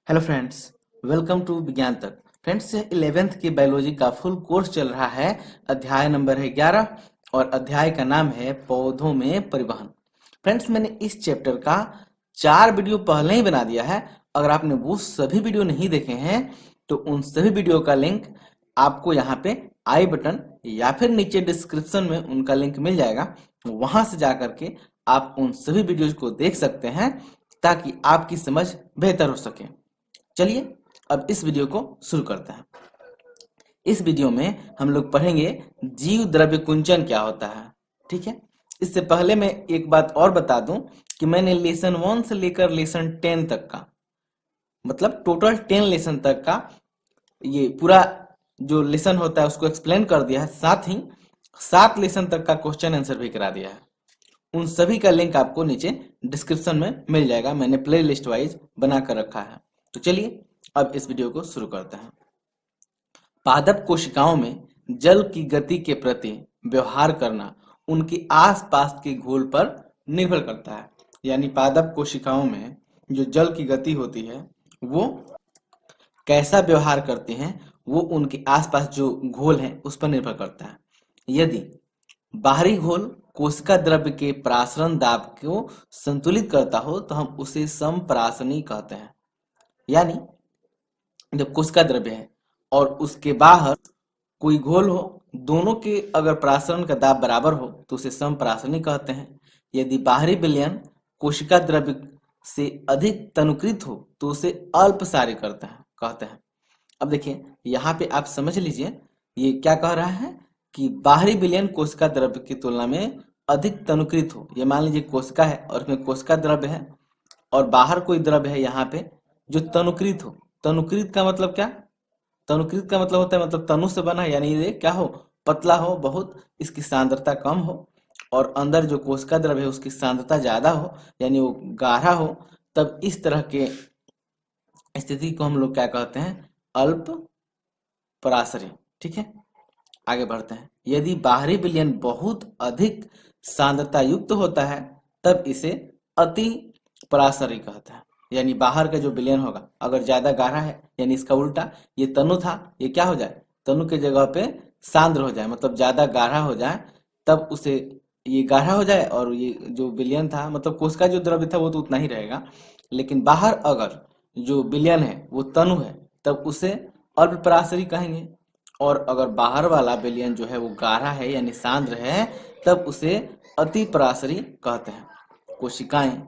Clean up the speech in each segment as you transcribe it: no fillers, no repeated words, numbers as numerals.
Hello friends, welcome to विज्ञान तक। Friends, 11th की बायोलॉजी का फुल कोर्स चल रहा है। अध्याय नंबर है 11 और अध्याय का नाम है पौधों में परिवहन। फ्रेंड्स, मैंने इस चैप्टर का 4 वीडियो पहले ही बना दिया है। अगर आपने वो सभी वीडियो नहीं देखे हैं तो उन सभी वीडियो का लिंक आपको यहाँ पे आई बटन या फिर नीचे डिस्क्रिप्शन में उनका लिंक मिल जाएगा। वहां से जा करके आप उन सभी वीडियोज को देख सकते हैं ताकि आपकी समझ बेहतर हो सके। चलिए अब इस वीडियो को शुरू करते हैं। इस वीडियो में हम लोग पढ़ेंगे जीव द्रव्य कुंचन क्या होता है। ठीक है, इससे पहले मैं एक बात और बता दूं कि मैंने लेसन 1 से लेकर लेसन 10 तक का, मतलब टोटल 10 लेसन तक का ये पूरा जो लेसन होता है उसको एक्सप्लेन कर दिया है। साथ ही 7 लेसन तक का क्वेश्चन आंसर भी करा दिया है। उन सभी का लिंक आपको नीचे डिस्क्रिप्शन में मिल जाएगा। मैंने प्ले लिस्ट वाइज बना कर रखा है। तो चलिए अब इस वीडियो को शुरू करते हैं। पादप कोशिकाओं में जल की गति के प्रति व्यवहार करना उनके आसपास के घोल पर निर्भर करता है। यानी पादप कोशिकाओं में जो जल की गति होती है वो कैसा व्यवहार करते हैं वो उनके आसपास जो घोल है उस पर निर्भर करता है। यदि बाहरी घोल कोशिका द्रव्य के प्रासरण दाब को संतुलित करता हो तो हम उसे समप्रासनी कहते हैं। यानी जब कोशिका द्रव्य है और उसके बाहर कोई घोल हो, दोनों के अगर प्रासरण का दाब बराबर हो तो उसे समप्रासनी कहते हैं। यदि बाहरी विलयन कोशिका द्रव्य से अधिक तनुकृत हो तो उसे अल्पसारी कहते हैं। अब देखिए यहाँ पे आप समझ लीजिए ये क्या कह रहा है कि बाहरी विलयन कोशिका द्रव्य की तुलना में अधिक तनुकृत हो। ये मान लीजिए कोशिका है और उसमें कोशिका द्रव्य है और बाहर कोई द्रव्य है यहाँ पे जो तनुकृत हो। तनुकृत का मतलब क्या? तनुकृत का मतलब होता है मतलब तनु से बना, यानी ये क्या हो, पतला हो बहुत, इसकी सांद्रता कम हो, और अंदर जो कोशिका द्रव्य है उसकी सांद्रता ज्यादा हो, यानी वो गाढ़ा हो। तब इस तरह के स्थिति को हम लोग क्या कहते हैं? अल्प पराशरी। ठीक है, आगे बढ़ते हैं। यदि बाहरी विलयन बहुत अधिक सांद्रता युक्त होता है तब इसे अति पराशरी कहते हैं। यानी बाहर का जो विलयन होगा अगर ज्यादा गाढ़ा है, यानी इसका उल्टा, ये तनु था, ये क्या हो जाए, तनु के जगह पे सांद्र हो जाए, मतलब ज्यादा गाढ़ा हो जाए, तब उसे ये गाढ़ा हो जाए। और ये जो विलयन था, मतलब कोश का जो द्रव्य था वो तो उतना ही रहेगा, लेकिन बाहर अगर जो विलयन है वो तनु है तब उसे अल्प पराशरी कहेंगे। और अगर बाहर वाला विलयन जो है वो गाढ़ा है यानी सांद्र है तब उसे अति पराशरी कहते हैं। कोशिकाएं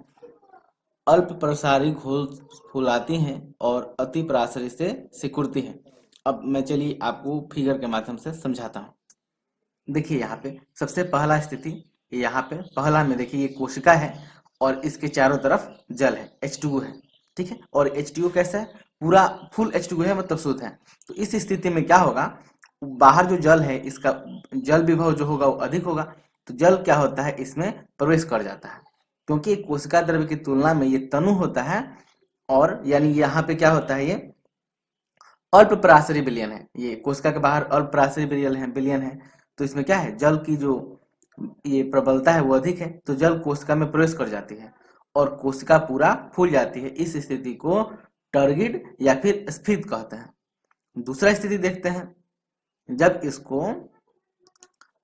अल्प प्रसारी घोल फुलाती हैं और अति पराशरी से सिकुड़ती हैं। अब मैं चलिए आपको फिगर के माध्यम से समझाता हूँ। देखिए यहाँ पे सबसे पहला स्थिति, यहाँ पे पहला में देखिए ये कोशिका है और इसके चारों तरफ जल है, H2O है। ठीक है, और H2O कैसा है? पूरा फुल H2O है, मतलब शुद्ध है। तो इस स्थिति में क्या होगा, बाहर जो जल है इसका जल विभव जो होगा वो अधिक होगा, तो जल क्या होता है, इसमें प्रवेश कर जाता है। क्योंकि कोशिका द्रव्य की तुलना में ये तनु होता है, और यानी यहाँ पे क्या होता है, ये अल्प पराशरी विलयन है। ये कोशिका के बाहर अल्प पराशरी विलयन है, तो इसमें क्या है, जल की जो ये प्रबलता है वो अधिक है, तो जल कोशिका में प्रवेश कर जाती है और कोशिका पूरा फूल जाती है। इस स्थिति को टर्गिड या फिर स्फीत कहते हैं। दूसरा स्थिति देखते हैं, जब इसको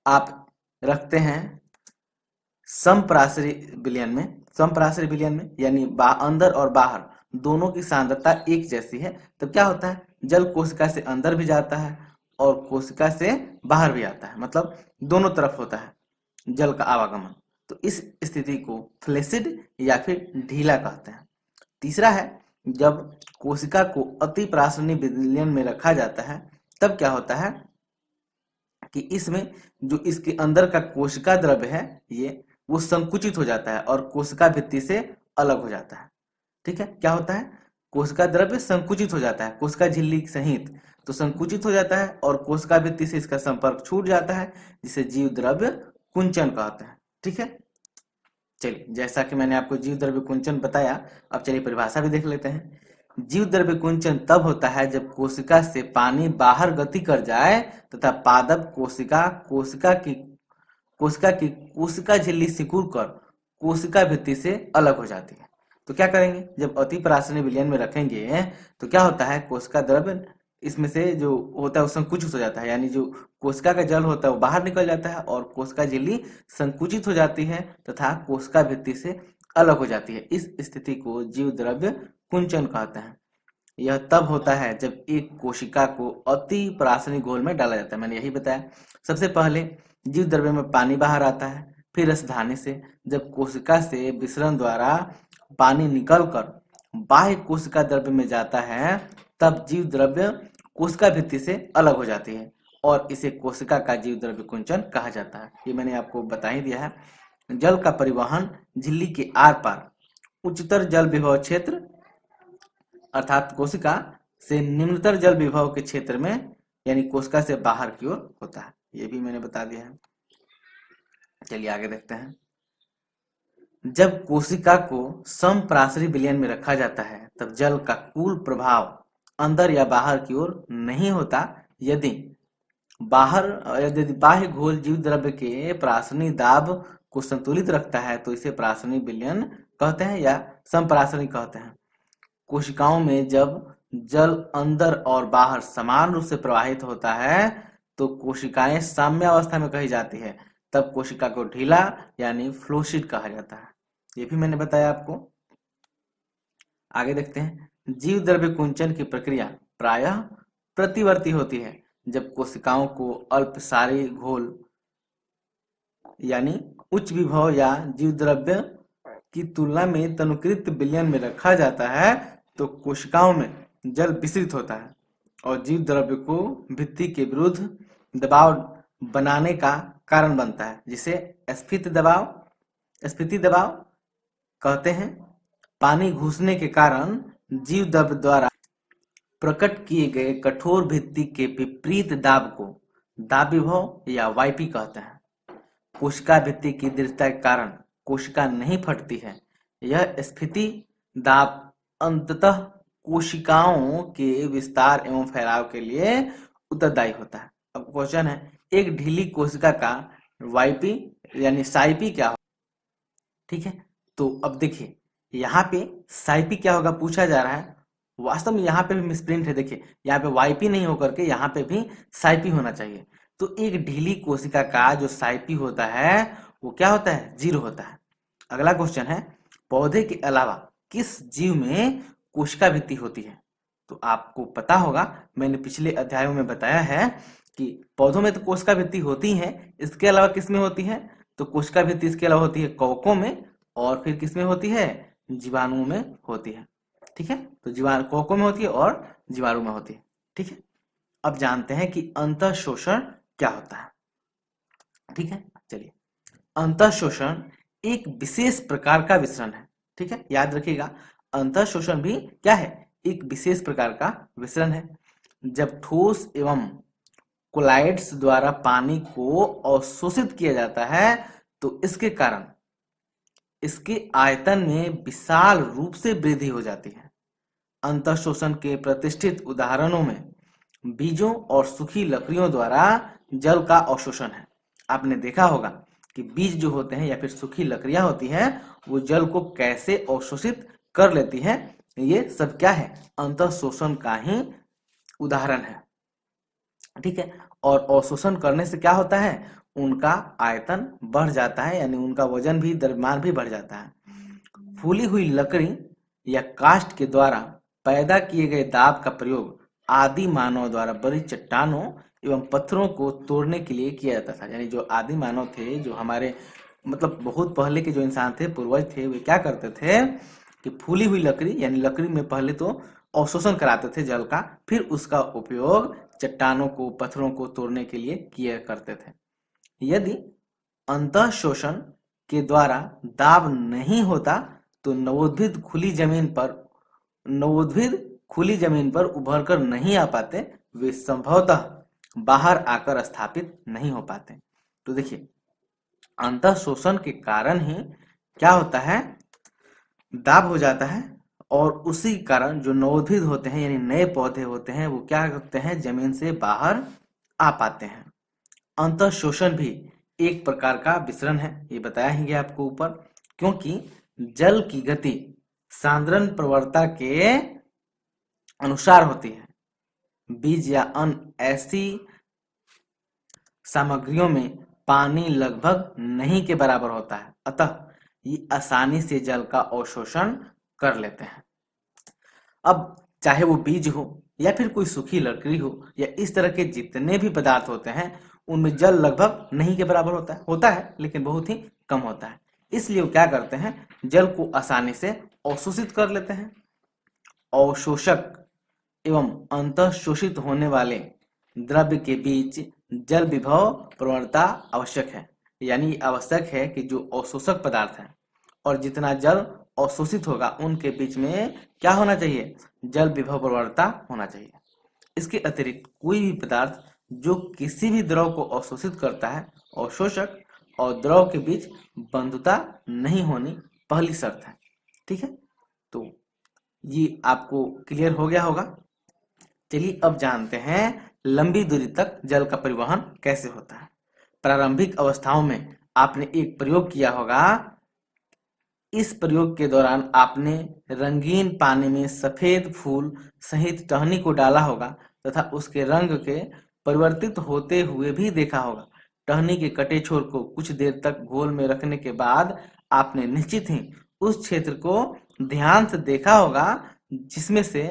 आप रखते हैं समपराशरी विलयन में यानी अंदर और बाहर दोनों की सांद्रता एक जैसी है, तब क्या होता है, जल कोशिका से अंदर भी जाता है और कोशिका से बाहर भी आता है, मतलब दोनों तरफ होता है जल का आवागमन। तो इस स्थिति को फ्लेसिड या फिर ढीला कहते हैं। तीसरा है, जब कोशिका को अति पराशरणी विलयन में रखा जाता है तब क्या होता है कि इसमें जो इसके अंदर का कोशिका द्रव्य है ये वो संकुचित हो जाता है और कोशिका भित्ति से अलग हो जाता है। ठीक है, क्या होता है, कोशिका द्रव्य संकुचित हो जाता है, कोशिका झिल्ली सहित तो संकुचित हो जाता है और कोशिका भित्ति से इसका संपर्क छूट जाता है, जिसे जीव द्रव्य कुंचन कहते हैं। ठीक है, चलिए जैसा कि मैंने आपको जीव द्रव्य कुंचन बताया, अब चलिए परिभाषा भी देख लेते हैं। जीव द्रव्य कुंचन तब होता है जब कोशिका से पानी बाहर गति कर जाए तथा पादप कोशिका झिल्ली सिकुड़ कर कोशिका भित्ति से अलग हो जाती है। तो क्या करेंगे, जब अति पराश्रयणी विलयन में रखेंगे तो क्या होता है, कोशिका द्रव्य इसमें से जो होता है वो संकुचित हो जाता है, यानी जो कोशिका का जल होता है वो बाहर निकल जाता है और कोशिका झिल्ली संकुचित हो जाती है तथा कोशिका भित्ति से अलग हो जाती है। इस स्थिति को जीव द्रव्य कुंचन कहते हैं। यह तब होता है जब एक कोशिका को अति पराश्रयणी घोल में डाला जाता है। मैंने यही बताया। सबसे पहले जीव द्रव्य में पानी बाहर आता है, फिर रसधानी से जब कोशिका से विसरण द्वारा पानी निकलकर बाह्य कोशिका द्रव्य में जाता है तब जीव द्रव्य कोशिका भित्ति से अलग हो जाती है और इसे कोशिका का जीव द्रव्य कुंचन कहा जाता है। ये मैंने आपको बता ही दिया है। जल का परिवहन झिल्ली के आर पार उच्चतर जल विभव क्षेत्र अर्थात कोशिका से निम्नतर जल विभव के क्षेत्र में यानी कोशिका से बाहर की ओर होता है। ये भी मैंने बता दिया है। चलिए आगे देखते हैं। जब कोशिका को समपराश्रयी विलयन में रखा जाता है तब जल का कुल प्रभाव अंदर या बाहर की ओर नहीं होता। यदि बाह्य घोल जीव द्रव्य के पराश्रयणी दाब को संतुलित रखता है तो इसे पराश्रयणी विलयन कहते हैं या समपराश्रयणी कहते हैं। कोशिकाओं में जब जल अंदर और बाहर समान रूप से प्रवाहित होता है तो कोशिकाएं साम्यावस्था में कही जाती है। तब कोशिका को ढीला यानी फ्लोसीड कहा जाता है। ये भी मैंने बताया आपको। आगे देखते हैं। जीव द्रव्य कुंचन की प्रक्रिया प्रायः प्रतिवर्ती होती है। जब कोशिकाओं को अल्पसारी घोल यानी उच्च विभव या जीव द्रव्य की तुलना में तनुकृत विलयन में रखा जाता है तो कोशिकाओं में जल विसरित होता है और जीव द्रव्य को भित्ति के विरुद्ध दबाव बनाने का कारण बनता है, जिसे स्फीति दबाव कहते हैं। पानी घुसने के कारण जीव द्रव्य द्वारा प्रकट किए गए कठोर भित्ति के विपरीत दाब को दाब विभव या वाइपी कहते हैं। कोशिका भित्ति की दृढ़ता के कारण कोशिका नहीं फटती है। यह स्फीति दाब अंततः कोशिकाओं के विस्तार एवं फैलाव के लिए उत्तरदायी होता है। अब क्वेश्चन है, एक ढीली कोशिका का वाइपी यानी साइपी क्या हो? ठीक है, तो अब देखिए यहाँ पे साइपी क्या होगा पूछा जा रहा है। वास्तव में यहाँ पे भी मिसप्रिंट है। देखिए यहाँ पे वाइपी नहीं होकर के यहाँ पे भी साइपी होना चाहिए। तो एक ढीली कोशिका का जो साइपी होता है वो क्या होता है? जीरो होता है। अगला क्वेश्चन है, पौधे के अलावा किस जीव में कोशिका भित्ति होती है? तो आपको पता होगा, मैंने पिछले अध्यायों में बताया है कि पौधों में तो कोशिका भित्ति होती है, इसके अलावा किस में होती है? तो कोशिका भित्ति इसके अलावा होती है कवकों में और फिर किस में होती है? जीवाणुओं में होती है। ठीक है, तो जीवाणु कवकों में होती है और जीवाणु में होती है। ठीक है, अब जानते हैं कि अंतःशोषण क्या होता है। ठीक है, चलिए। अंतःशोषण एक विशेष प्रकार का विसरण है। ठीक है, याद रखिएगा, अंतःशोषण भी क्या है? एक विशेष प्रकार का विसरण है। जब ठोस एवं कोलाइड्स द्वारा पानी को अवशोषित किया जाता है तो इसके कारण इसके आयतन में विशाल रूप से वृद्धि हो जाती है। अंतःशोषण के प्रतिष्ठित उदाहरणों में बीजों और सूखी लकड़ियों द्वारा जल का अवशोषण है। आपने देखा होगा कि बीज जो होते हैं या फिर सूखी लकड़ियां होती हैं वो जल को कैसे अवशोषित कर लेती है। ये सब क्या है? अंतःशोषण का ही उदाहरण है। ठीक है, और अवशोषण करने से क्या होता है? उनका आयतन बढ़ जाता है, यानी उनका वजन भी, द्रव्यमान भी बढ़ जाता है। फूली हुई लकड़ी या काष्ठ के द्वारा पैदा किए गए दाब का प्रयोग आदि मानव द्वारा बड़ी चट्टानों एवं पत्थरों को तोड़ने के लिए किया जाता था। यानी जो आदि मानव थे, जो हमारे मतलब बहुत पहले के जो इंसान थे, पूर्वज थे, वे क्या करते थे कि फूली हुई लकड़ी यानी लकड़ी में पहले तो अवशोषण कराते थे जल का, फिर उसका उपयोग चट्टानों को, पत्थरों को तोड़ने के लिए किया करते थे। यदि अंतःशोषण के द्वारा दाब नहीं होता तो नवोद्भिद खुली जमीन पर उभर कर नहीं आ पाते, वे संभवतः बाहर आकर स्थापित नहीं हो पाते। तो देखिए, अंतःशोषण के कारण ही क्या होता है? दाब हो जाता है और उसी कारण जो नवोद्भिद होते हैं यानी नए पौधे होते हैं वो क्या करते हैं? जमीन से बाहर आ पाते हैं। अंतःशोषण भी एक प्रकार का विसरण है, ये बताया ही गया आपको ऊपर। क्योंकि जल की गति सांद्रण प्रवणता के अनुसार होती है। बीज या अन्य ऐसी सामग्रियों में पानी लगभग नहीं के बराबर होता है, अतः ये आसानी से जल का अवशोषण कर लेते हैं। अब चाहे वो बीज हो या फिर कोई सूखी लकड़ी हो या इस तरह के जितने भी पदार्थ होते हैं उनमें जल लगभग नहीं के बराबर होता है लेकिन बहुत ही कम होता है। इसलिए वो क्या करते हैं, जल को आसानी से अवशोषित कर लेते हैं। अवशोषक एवं अंतःशोषित होने वाले द्रव्य के बीच जल विभव प्रवणता आवश्यक है। यानी आवश्यक है कि जो अवशोषक पदार्थ है और जितना जल अवशोषित होगा उनके बीच में क्या होना चाहिए, जल विभव प्रवणता होना चाहिए। इसके अतिरिक्त कोई भी पदार्थ जो किसी भी द्रव को अवशोषित करता है, अवशोषक और द्रव के बीच बंधुता नहीं होनी पहली शर्त है। ठीक है, तो ये आपको क्लियर हो गया होगा। चलिए अब जानते हैं लंबी दूरी तक जल का परिवहन कैसे होता है। प्रारंभिक अवस्थाओं में आपने एक प्रयोग किया होगा। इस प्रयोग के दौरान आपने रंगीन पानी में सफेद फूल सहित टहनी को डाला होगा तथा उसके रंग के परिवर्तित होते हुए भी देखा होगा। टहनी के कटे छोर को कुछ देर तक घोल में रखने के बाद आपने निश्चित ही उस क्षेत्र को ध्यान से देखा होगा जिसमें से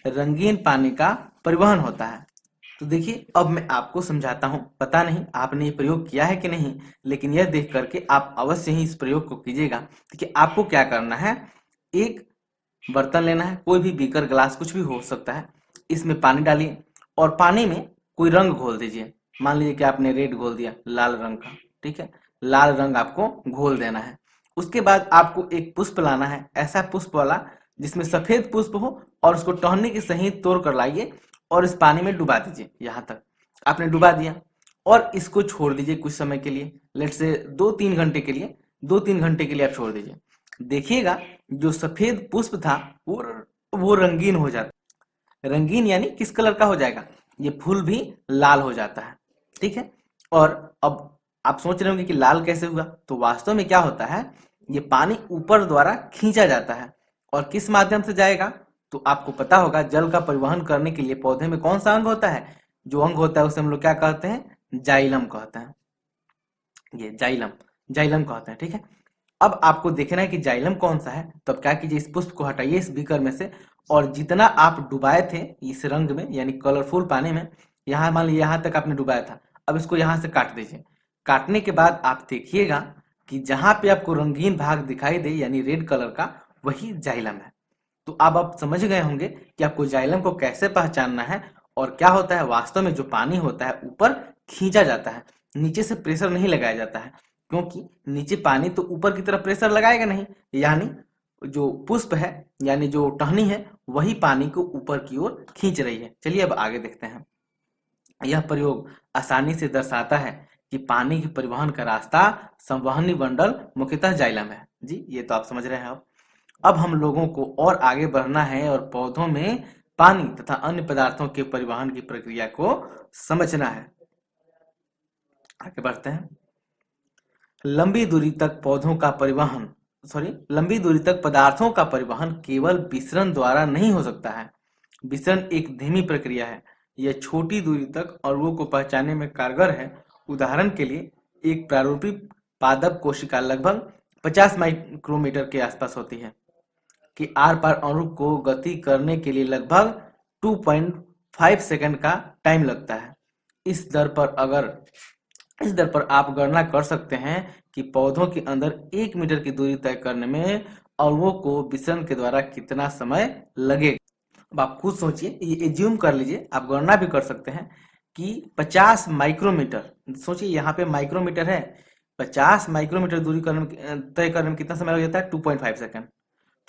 रंगीन पानी का परिवहन होता है। तो देखिए अब मैं आपको समझाता हूँ। पता नहीं आपने ये प्रयोग किया है कि नहीं, लेकिन यह देख करके आप अवश्य ही इस प्रयोग को कीजिएगा। देखिए आपको क्या करना है, एक बर्तन लेना है, कोई भी बीकर ग्लास कुछ भी हो सकता है। इसमें पानी डालिए और पानी में कोई रंग घोल दीजिए। मान लीजिए कि आपने रेड घोल दिया, लाल रंग का। ठीक है, लाल रंग आपको घोल देना है। उसके बाद आपको एक पुष्प लाना है, ऐसा पुष्प वाला जिसमें सफेद पुष्प हो, और उसको टहनी के सहित तोड़ कर लाइए और इस पानी में डुबा दीजिए। यहाँ तक आपने डुबा दिया और इसको छोड़ दीजिए कुछ समय के लिए, लेट से 2-3 घंटे के लिए। 2-3 घंटे के लिए आप छोड़ दीजिए। देखिएगा जो सफेद पुष्प था वो रंगीन हो जाता। रंगीन यानी किस कलर का हो जाएगा, ये फूल भी लाल हो जाता है। ठीक है, और अब आप सोच रहे होंगे कि लाल कैसे हुआ, तो वास्तव में क्या होता है, ये पानी ऊपर द्वारा खींचा जाता है। और किस माध्यम से जाएगा, तो आपको पता होगा जल का परिवहन करने के लिए पौधे में कौन सा अंग होता है, जो अंग होता है उसे हम लोग क्या कहते हैं, जाइलम कहते हैं। ये जाइलम कहते हैं। ठीक है, अब आपको देखना है कि जाइलम कौन सा है। तो अब क्या कीजिए, इस पुष्प को हटाइए इस बीकर में से, और जितना आप डुबाए थे इस रंग में यानी कलरफुल पानी में, यहाँ मान लीजिए यहाँ तक आपने डुबाया था, अब इसको यहाँ से काट दीजिए। काटने के बाद आप देखिएगा कि जहां पे आपको रंगीन भाग दिखाई दे यानी रेड कलर का, वही जाइलम है। तो अब आप समझ गए होंगे कि आपको जाइलम को कैसे पहचानना है। और क्या होता है, वास्तव में जो पानी होता है ऊपर खींचा जाता है, नीचे से प्रेशर नहीं लगाया जाता है, क्योंकि नीचे पानी तो ऊपर की तरफ प्रेशर लगाएगा नहीं। यानी जो पुष्प है यानी जो टहनी है वही पानी को ऊपर की ओर खींच रही है। चलिए अब आगे देखते हैं। यह प्रयोग आसानी से दर्शाता है कि पानी के परिवहन का रास्ता संवहनी मंडल मुख्यतः जाइलम है। जी ये तो आप समझ रहे हैं। अब हम लोगों को और आगे बढ़ना है और पौधों में पानी तथा अन्य पदार्थों के परिवहन की प्रक्रिया को समझना है। आगे बढ़ते हैं। लंबी दूरी तक पदार्थों का परिवहन केवल विसरण द्वारा नहीं हो सकता है। विसरण एक धीमी प्रक्रिया है। यह छोटी दूरी तक अणुओं को पहचानने में कारगर है। उदाहरण के लिए एक प्रारूपिक पादप कोशिका लगभग 50 माइक्रोमीटर के आसपास होती है कि आर पार अणु को गति करने के लिए लगभग 2.5 सेकंड का टाइम लगता है। इस दर पर आप गणना कर सकते हैं कि पौधों के अंदर 1 मीटर की दूरी तय करने में अणुओं को विसरण के द्वारा कितना समय लगेगा। अब आप खुद सोचिए, ये एज्यूम कर लीजिए, आप गणना भी कर सकते हैं कि 50 माइक्रोमीटर, सोचिए यहाँ पे माइक्रोमीटर है, 50 माइक्रोमीटर दूरी तय करने में कितना समय लग जाता है, 2.5 सेकंड।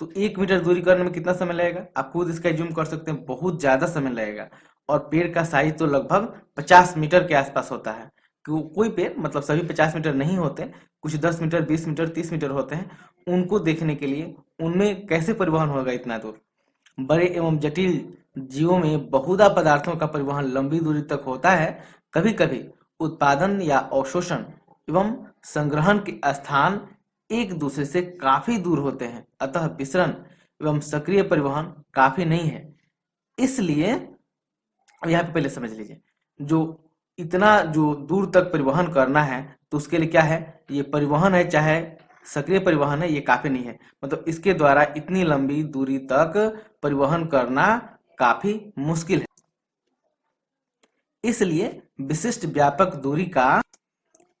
तो 1 मीटर दूरी करने में कितना समय लगेगा, आप खुद इसका एज्यूम कर सकते हैं, बहुत ज्यादा समय लगेगा। और पेड़ का साइज तो लगभग 50 मीटर के आसपास होता है। कोई पेड़, मतलब सभी 50 मीटर नहीं होते, कुछ 10 मीटर, 20 मीटर, 30 मीटर होते हैं। उनको देखने के लिए उनमें कैसे परिवहन होगा इतना दूर। बड़े एवं जटिल जीवों में बहुधा पदार्थों का परिवहन लंबी दूरी तक होता है। कभी कभी उत्पादन या अवशोषण एवं संग्रहण के स्थान एक दूसरे से काफी दूर होते हैं, अतः विसरण एवं सक्रिय परिवहन काफी नहीं है। इसलिए अब यहाँ पे पहले समझ लीजिए, जो इतना जो दूर तक परिवहन करना है तो उसके लिए क्या है, ये परिवहन है चाहे सक्रिय परिवहन है, ये काफी नहीं है। मतलब इसके द्वारा इतनी लंबी दूरी तक परिवहन करना काफी मुश्किल है। इसलिए विशिष्ट व्यापक दूरी का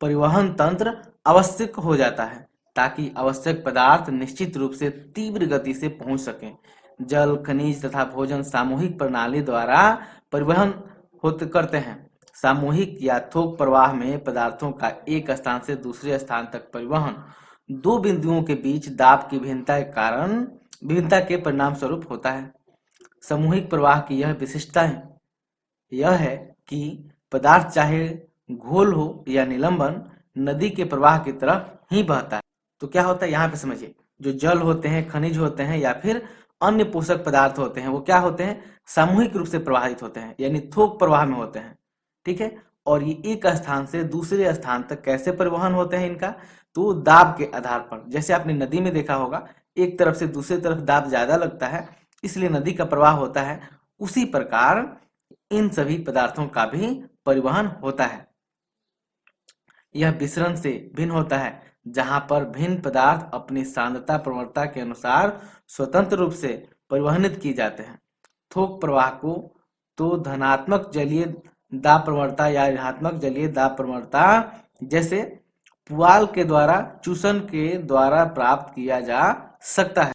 परिवहन तंत्र आवश्यक हो जाता है ताकि आवश्यक पदार्थ निश्चित रूप से तीव्र गति से पहुंच सकें। जल, खनिज तथा भोजन सामूहिक प्रणाली द्वारा परिवहन होते करते हैं। सामूहिक या थोक प्रवाह में पदार्थों का एक स्थान से दूसरे स्थान तक परिवहन दो बिंदुओं के बीच दाब की भिन्नता के परिणाम स्वरूप होता है। सामूहिक प्रवाह की यह विशिष्टता यह है कि पदार्थ चाहे घोल हो या निलंबन नदी के प्रवाह की तरफ ही बहता है। तो क्या होता है यहाँ पे समझिए, जो जल होते हैं, खनिज होते हैं या फिर अन्य पोषक पदार्थ होते हैं, वो क्या होते हैं, सामूहिक रूप से प्रवाहित होते हैं, यानी थोक प्रवाह में होते हैं। ठीक है, और ये एक स्थान से दूसरे स्थान तक कैसे परिवहन होते हैं इनका, तो दाब के आधार पर। जैसे आपने नदी में देखा होगा, एक तरफ से दूसरी तरफ दाब ज्यादा लगता है, इसलिए नदी का प्रवाह होता है। उसी प्रकार इन सभी पदार्थों का भी परिवहन होता है। यह विसरण से भिन्न होता है, जहां पर भिन्न पदार्थ अपनी सांद्रता प्रवणता के अनुसार स्वतंत्र रूप से परिवहनित किए जाते हैं। थोक प्रवाह को तो धनात्मक जलीय दाब प्रवणता या ऋणात्मक जलीय दाब प्रवणता जैसे पुआल के द्वारा चूसन के द्वारा प्राप्त किया जा सकता है।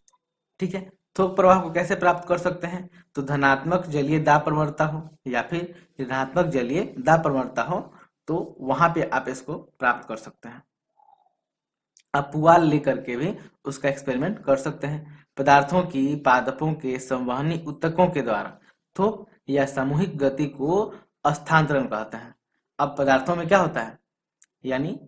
ठीक है, थोक प्रवाह को कैसे प्राप्त कर सकते हैं, तो धनात्मक जलीय दाब प्रवणता हो या फिर ऋणात्मक जलीय दाब प्रवणता हो, तो वहां पे आप इसको प्राप्त कर सकते हैं। आप पुआल लेकर के भी उसका एक्सपेरिमेंट कर सकते हैं। पदार्थों की पादपों के संवहनी ऊतकों के द्वारा थोक या सामूहिक गति को स्थानांतरण कहते हैं। अब पदार्थों में क्या होता है, यानी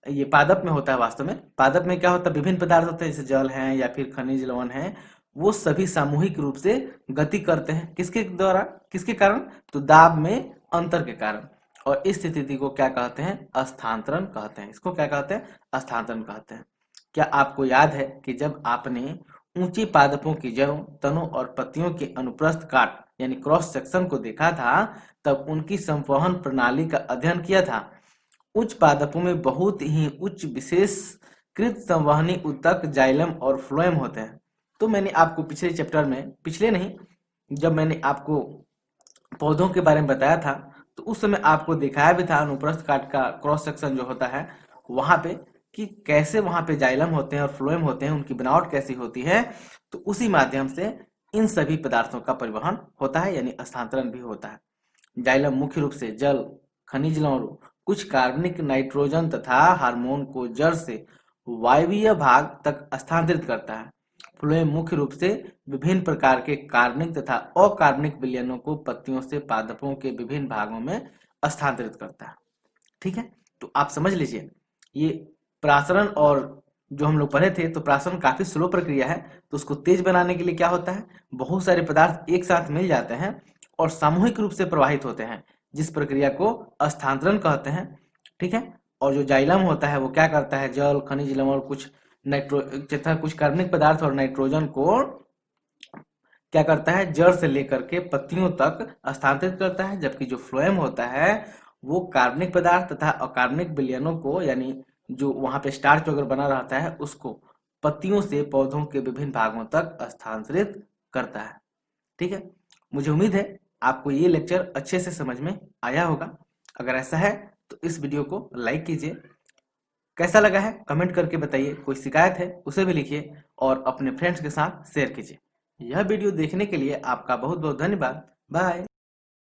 ये पादप में होता है। वास्तव में पादप में क्या होता है, विभिन्न पदार्थ होते हैं, जैसे जल है या फिर खनिज लवण है, वो सभी सामूहिक रूप से गति करते हैं। किसके द्वारा, किसके कारण, तो दाब में अंतर के कारण। और इस स्थिति को क्या कहते हैं, स्थानांतरण कहते हैं। इसको क्या कहते हैं, स्थानांतरण कहते हैं। क्या आपको याद है कि जब आपने ऊंची पादपों की जड़ों, तनों और पत्तियों के अनुप्रस्थ काट यानी क्रॉस सेक्शन को देखा था, तब उनकी संवहन प्रणाली का अध्ययन किया था। उच्च पादपों में बहुत ही उच्च विशेषकृत संवहनी ऊतक जाइलम और फ्लोएम होते हैं। तो मैंने आपको पिछले चैप्टर में, पिछले नहीं, जब मैंने आपको पौधों के बारे में बताया था, तो उस समय आपको दिखाया भी था अनुप्रस्थ काट का क्रॉस सेक्शन जो होता है वहां पे, कि कैसे वहां पे जाइलम होते हैं और फ्लोएम होते हैं, उनकी बनावट कैसी होती है। तो उसी माध्यम से इन सभी पदार्थों का परिवहन होता है, यानी स्थानांतरण भी होता है। जाइलम मुख्य रूप से जल, खनिज लवण, कुछ कार्बनिक, नाइट्रोजन तथा हार्मोन को जड़ से वायवीय भाग तक स्थानांतरित करता है। फ्लोएम मुख्य रूप से विभिन्न प्रकार के कार्बनिक तथा अकार्बनिक विलयनों को पत्तियों से पादपों के विभिन्न भागों में स्थानांतरित करता है। ठीक है, तो आप समझ लीजिए, ये प्रासरण और जो हम लोग पढ़े थे, तो प्रासरण काफी स्लो प्रक्रिया है। तो उसको तेज बनाने के लिए क्या होता है, बहुत सारे पदार्थ एक साथ मिल जाते हैं और सामूहिक रूप से प्रवाहित होते हैं, जिस प्रक्रिया को स्थानांतरण कहते हैं। ठीक है, और जो जाइलम होता है वो क्या करता है, जल, खनिज लवण, कुछ कुछ कार्बनिक पदार्थ और नाइट्रोजन को क्या करता है, जड़ से लेकर के पत्तियों तक स्थानांतरित करता है। जबकि जो फ्लोएम होता है वो कार्बनिक पदार्थ तथा अकार्बनिक विलयनों को, यानी जो वहां पे स्टार्च वगैरह बना रहता है, उसको पत्तियों से पौधों के विभिन्न भागों तक स्थानांतरित करता है। ठीक है, मुझे उम्मीद है आपको ये लेक्चर अच्छे से समझ में आया होगा। अगर ऐसा है तो इस वीडियो को लाइक कीजिए। कैसा लगा है कमेंट करके बताइए। कोई शिकायत है उसे भी लिखिए और अपने फ्रेंड्स के साथ शेयर कीजिए। यह वीडियो देखने के लिए आपका बहुत बहुत धन्यवाद। बाय।